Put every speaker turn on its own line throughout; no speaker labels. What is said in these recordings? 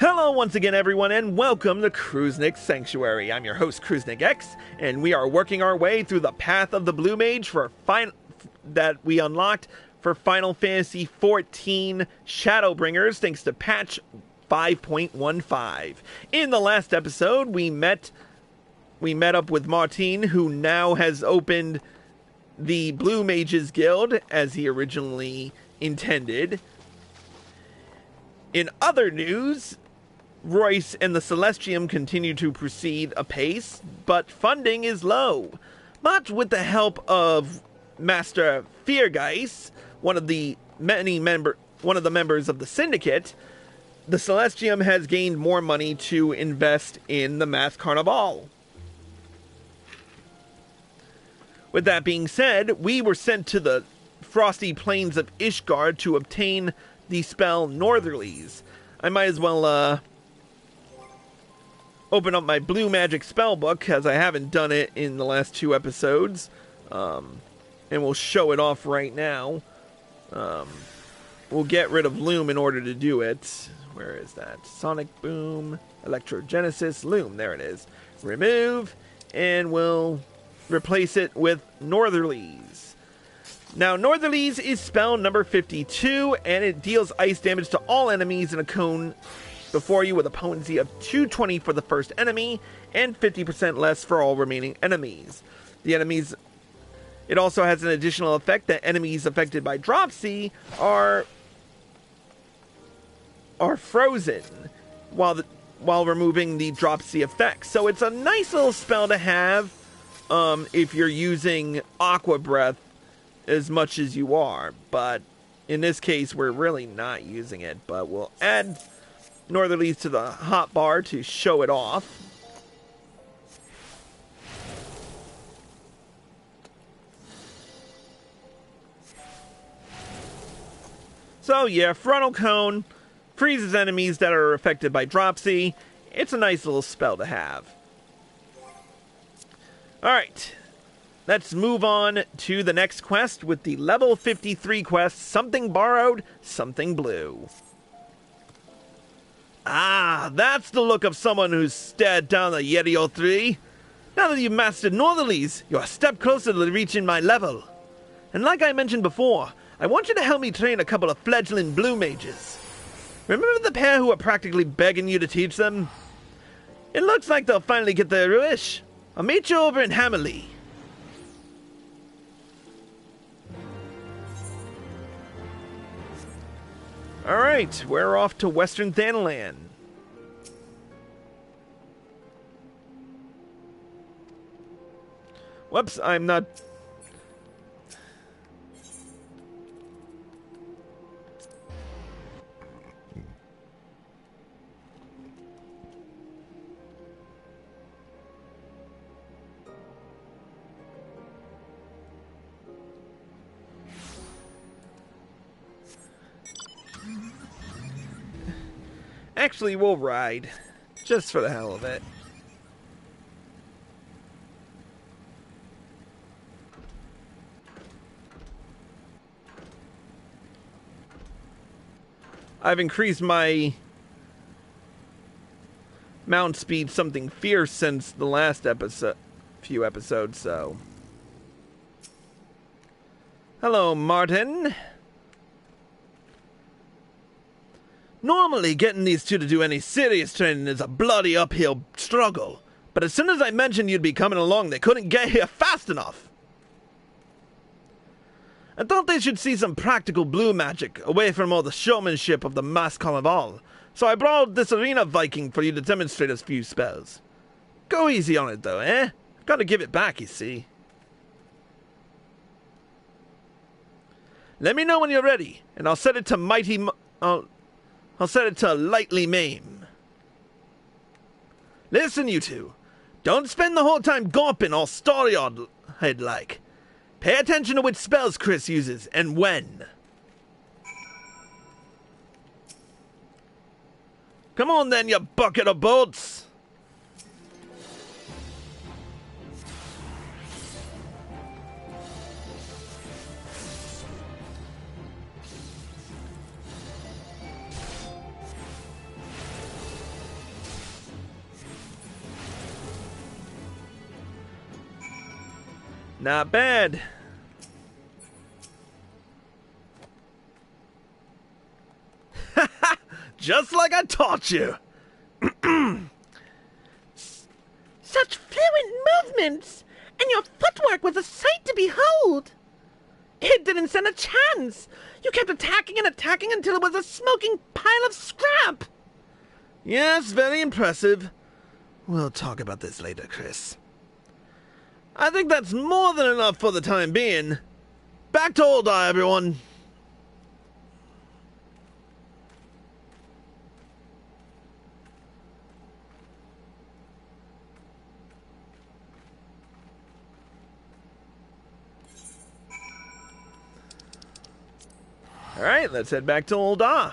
Hello once again everyone and welcome to Kruznik's Sanctuary. I'm your host Kruznik X and we are working our way through the path of the Blue Mage that we unlocked for Final Fantasy XIV Shadowbringers thanks to patch 5.15. In the last episode we met up with Martyn, who now has opened the Blue Mages Guild as he originally intended. In other news, Royce and the Celestium continue to proceed apace, but funding is low. But with the help of Master Feargeist, one of the members of the Syndicate, the Celestium has gained more money to invest in the Mass Carnival. With that being said, we were sent to the frosty plains of Ishgard to obtain the spell Northerlies. I might as well open up my Blue Magic spellbook, as I haven't done it in the last two episodes, and we'll show it off right now. We'll get rid of Loom in order to do it. Where is that? Sonic Boom, Electrogenesis, Loom, there it is. Remove, and we'll replace it with Northerlies. Now, Northerlies is spell number 52, and it deals ice damage to all enemies in a cone before you with a potency of 220 for the first enemy, and 50% less for all remaining enemies. It also has an additional effect that enemies affected by Dropsy are frozen while removing the Dropsy effect. So it's a nice little spell to have if you're using Aqua Breath as much as you are, but in this case we're really not using it, but we'll add Northerlies to the hotbar to show it off. So yeah, Frontal Cone freezes enemies that are affected by Dropsy. It's a nice little spell to have. Alright, let's move on to the next quest with the level 53 quest, Something Borrowed, Something Blue. Ah, that's the look of someone who's stared down the Yeti 03. Now that you've mastered Northerlies, you're a step closer to reaching my level. And like I mentioned before, I want you to help me train a couple of fledgling Blue Mages. Remember the pair who were practically begging you to teach them? It looks like they'll finally get their wish. I'll meet you over in Hammerley. Alright, we're off to Western Thanalan. Whoops, I'm not... Actually, we'll ride. Just for the hell of it. I've increased my mount speed something fierce since the last few episodes, so... Hello, Martyn. Normally, getting these two to do any serious training is a bloody uphill struggle, but as soon as I mentioned you'd be coming along, they couldn't get here fast enough. I thought they should see some practical blue magic, away from all the showmanship of the Mass Carnival, so I brought this arena Viking for you to demonstrate a few spells. Go easy on it though, eh? Gotta give it back, you see. Let me know when you're ready, and I'll set it to I'll set it to lightly maim. Listen, you two. Don't spend the whole time gawping all starry-eyed like. Pay attention to which spells Chris uses, and when. Come on then, you bucket of bolts. Not bad. Just like I taught you.
Such fluent movements, and your footwork was a sight to behold. It didn't stand a chance. You kept attacking and attacking until it was a smoking pile of scrap.
Yes, very impressive. We'll talk about this later, Chris. I think that's more than enough for the time being. Back to Ul'dah, everyone. Alright, let's head back to Ul'dah.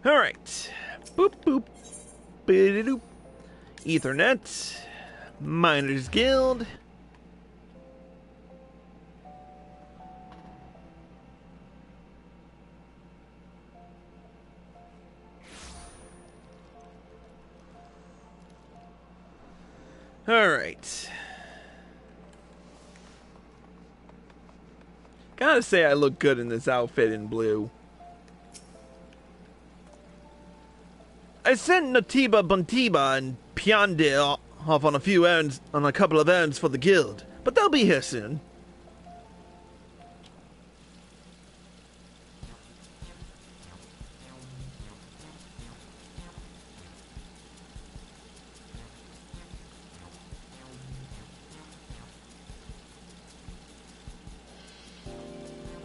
Alright. Boop boop. Biddy-doop. Ethernet. Miners Guild. Alright. Gotta say I look good in this outfit in blue. I sent Nutiba Buntiba and P'yandih off on a couple of errands for the guild, but they'll be here soon.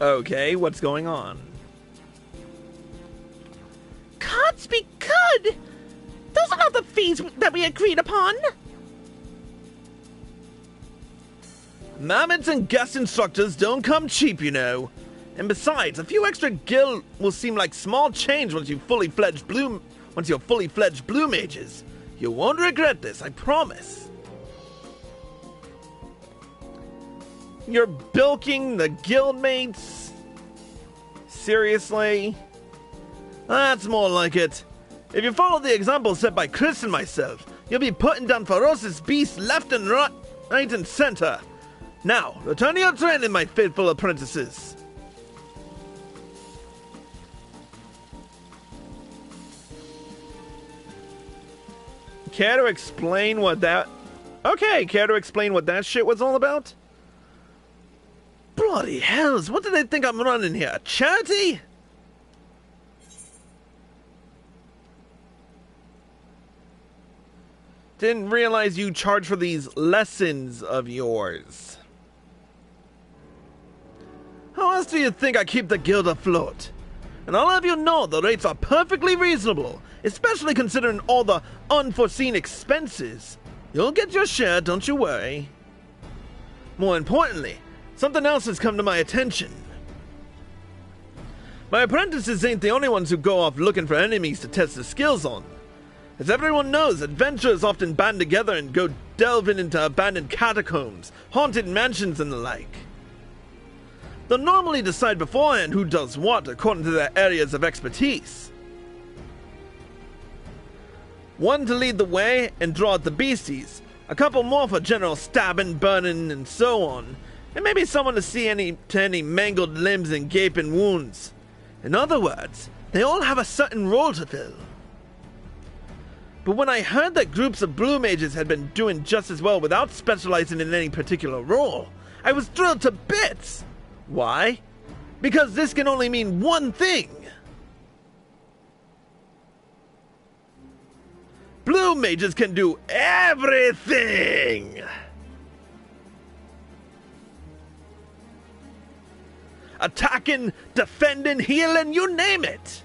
Okay, what's going on?
Gods be good! Those are not the fees that we agreed upon!
Mammoths and guest instructors don't come cheap, you know. And besides, a few extra gil will seem like small change once you're fully fledged Blue Mages. You won't regret this, I promise. You're bilking the guildmates? Seriously? That's more like it. If you follow the example set by Chris and myself, you'll be putting down ferocious beasts left and right and center. Now, return to your training, my faithful apprentices. Care to explain what that... Okay, care to explain what that shit was all about? Bloody hells, what do they think I'm running here? A charity? Didn't realize you charge for these lessons of yours. How else do you think I keep the guild afloat? And I'll have you know the rates are perfectly reasonable, especially considering all the unforeseen expenses. You'll get your share, don't you worry. More importantly, something else has come to my attention. My apprentices ain't the only ones who go off looking for enemies to test their skills on. As everyone knows, adventurers often band together and go delving into abandoned catacombs, haunted mansions, and the like. They'll normally decide beforehand who does what according to their areas of expertise. One to lead the way and draw out the beasties, a couple more for general stabbing, burning, and so on, and maybe someone to see any mangled limbs and gaping wounds. In other words, they all have a certain role to fill. But when I heard that groups of Blue Mages had been doing just as well without specializing in any particular role, I was thrilled to bits! Why? Because this can only mean one thing! Blue Mages can do everything! Attacking, defending, healing, you name it!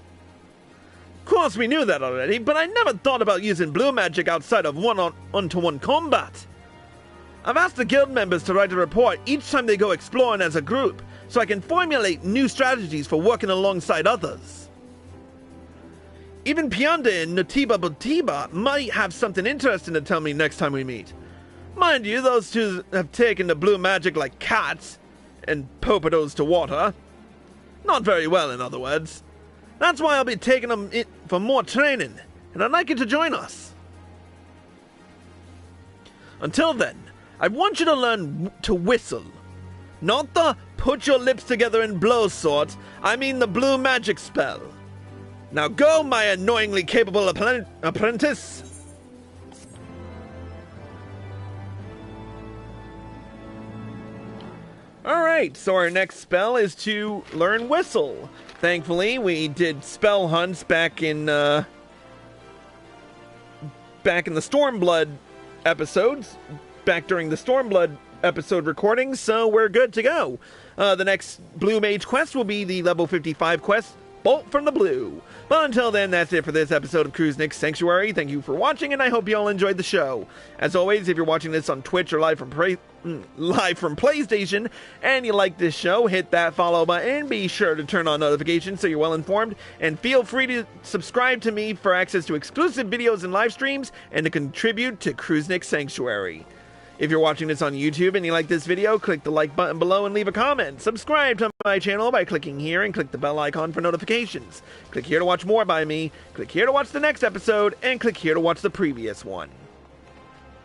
Of course we knew that already, but I never thought about using blue magic outside of one-to-one combat. I've asked the guild members to write a report each time they go exploring as a group, so I can formulate new strategies for working alongside others. Even P'yandih and Nutiba Buntiba might have something interesting to tell me next time we meet. Mind you, those two have taken to blue magic like cats, and popadoes to water. Not very well, in other words. That's why I'll be taking them in for more training, and I'd like you to join us. Until then, I want you to learn to whistle. Not the put your lips together and blow sort, I mean the blue magic spell. Now go, my annoyingly capable apprentice! Alright, so our next spell is to learn Whistle. Thankfully, we did spell hunts back in the Stormblood episodes, back during the Stormblood episode recording, so we're good to go. The next Blue Mage quest will be the level 55 quest, Bolt from the Blue. But until then, that's it for this episode of Questline Sanctuary. Thank you for watching, and I hope you all enjoyed the show. As always, if you're watching this on Twitch or live from PlayStation, and you like this show, hit that follow button. Be sure to turn on notifications so you're well informed, and feel free to subscribe to me for access to exclusive videos and live streams, and to contribute to Questline Sanctuary. If you're watching this on YouTube and you like this video, click the like button below and leave a comment. Subscribe to my channel by clicking here and click the bell icon for notifications. Click here to watch more by me, click here to watch the next episode, and click here to watch the previous one.